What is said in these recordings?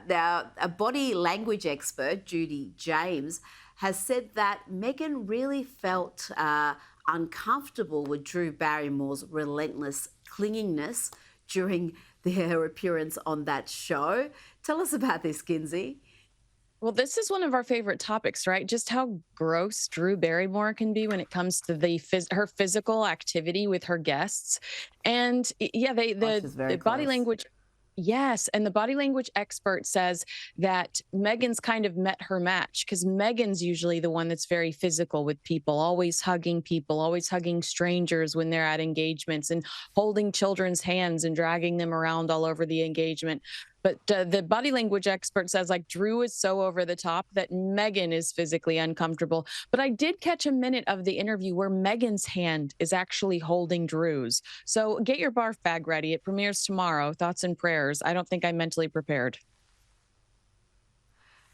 Now, a body language expert, Judy James, has said that Meghan really felt uncomfortable with Drew Barrymore's relentless clinginess during her appearance on that show. Tell us about this, Kinsey. Well, this is one of our favorite topics, right? Just how gross Drew Barrymore can be when it comes to her physical activity with her guests. And yeah, the body language. Yes, and the body language expert says that Meghan's kind of met her match, because Meghan's usually the one that's very physical with people, always hugging strangers when they're at engagements and holding children's hands and dragging them around all over the engagement. But the body language expert says, like, Drew is so over the top that Meghan is physically uncomfortable. But I did catch a minute of the interview where Meghan's hand is actually holding Drew's. So get your barf bag ready. It premieres tomorrow. Thoughts and prayers. I don't think I'm mentally prepared.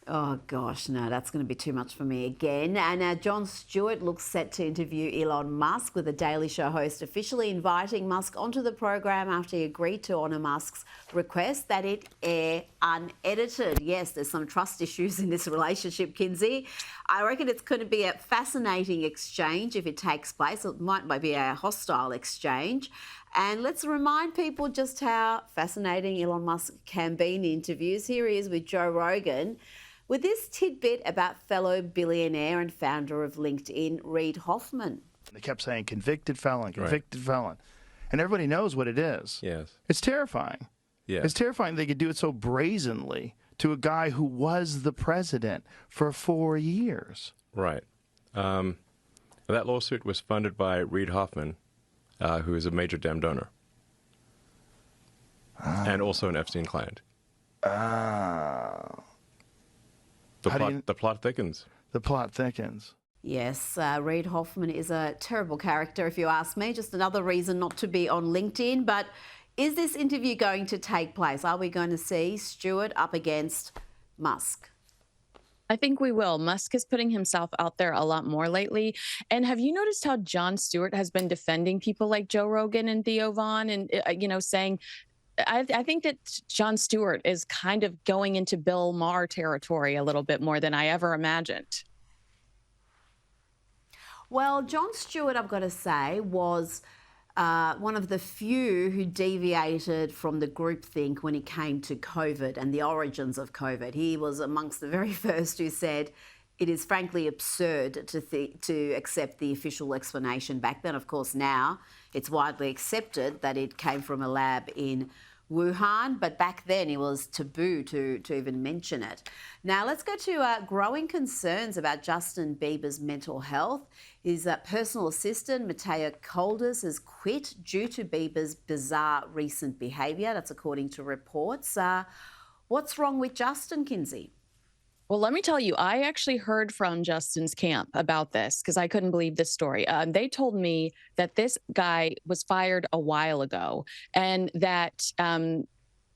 Oh, gosh, no, that's going to be too much for me again. And now Jon Stewart looks set to interview Elon Musk, with the Daily Show host officially inviting Musk onto the program after he agreed to honour Musk's request that it air unedited. Yes, there's some trust issues in this relationship, Kinsey. I reckon it's going to be a fascinating exchange if it takes place. It might be a hostile exchange. And let's remind people just how fascinating Elon Musk can be in interviews. Here he is with Joe Rogan, with this tidbit about fellow billionaire and founder of LinkedIn, Reid Hoffman. They kept saying convicted felon, convicted felon. And everybody knows what it is. Yes. It's terrifying. Yes. It's terrifying they could do it so brazenly to a guy who was the president for 4 years. Right. That lawsuit was funded by Reid Hoffman, who is a major Dem donor. And also an Epstein client. The plot thickens. The plot thickens. Yes, Reid Hoffman is a terrible character, if you ask me. Just another reason not to be on LinkedIn. But is this interview going to take place? Are we going to see Stewart up against Musk? I think we will. Musk is putting himself out there a lot more lately. And have you noticed how Jon Stewart has been defending people like Joe Rogan and Theo Von and, saying, I think that Jon Stewart is kind of going into Bill Maher territory a little bit more than I ever imagined. Well, Jon Stewart, I've got to say, was one of the few who deviated from the groupthink when it came to COVID and the origins of COVID. He was amongst the very first who said it is frankly absurd to accept the official explanation back then. Of course, now it's widely accepted that it came from a lab in Wuhan, but back then it was taboo to even mention it. Now let's go to growing concerns about Justin Bieber's mental health. His personal assistant, Mateo Kolders, has quit due to Bieber's bizarre recent behaviour. That's according to reports. What's wrong with Justin, Kinsey? Well, let me tell you, I actually heard from Justin's camp about this because I couldn't believe this story. They told me that this guy was fired a while ago and that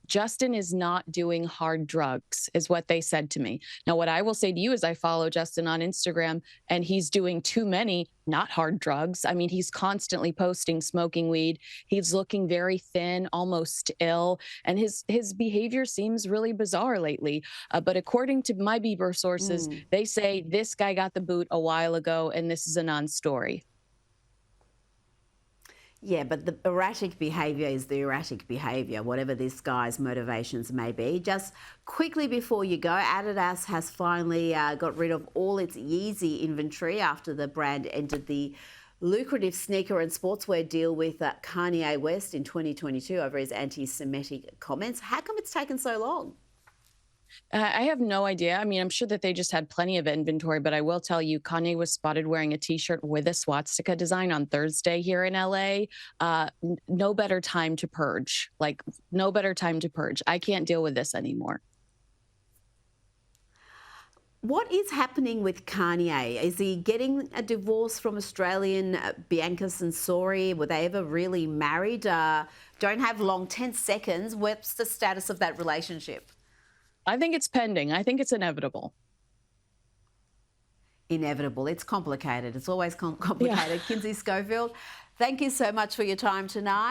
Justin is not doing hard drugs, is what they said to me. Now, what I will say to you is I follow Justin on Instagram, and he's doing too many not hard drugs. I mean, he's constantly posting smoking weed. He's looking very thin, almost ill, and his behavior seems really bizarre lately. But according to my Bieber sources, they say this guy got the boot a while ago, and this is a non-story. Yeah, but the erratic behaviour is the erratic behaviour, whatever this guy's motivations may be. Just quickly before you go, Adidas has finally got rid of all its Yeezy inventory after the brand entered the lucrative sneaker and sportswear deal with Kanye West in 2022 over his anti-Semitic comments. How come it's taken so long? I have no idea. I mean, I'm sure that they just had plenty of inventory, but I will tell you, Kanye was spotted wearing a T-shirt with a swastika design on Thursday here in LA. No better time to purge. Like, no better time to purge. I can't deal with this anymore. What is happening with Kanye? Is he getting a divorce from Australian Bianca Sensori? Were they ever really married? Don't have long, 10 seconds. What's the status of that relationship? I think it's pending. I think it's inevitable. Inevitable. It's complicated. It's always complicated. Yeah. Kinsey Schofield, thank you so much for your time tonight.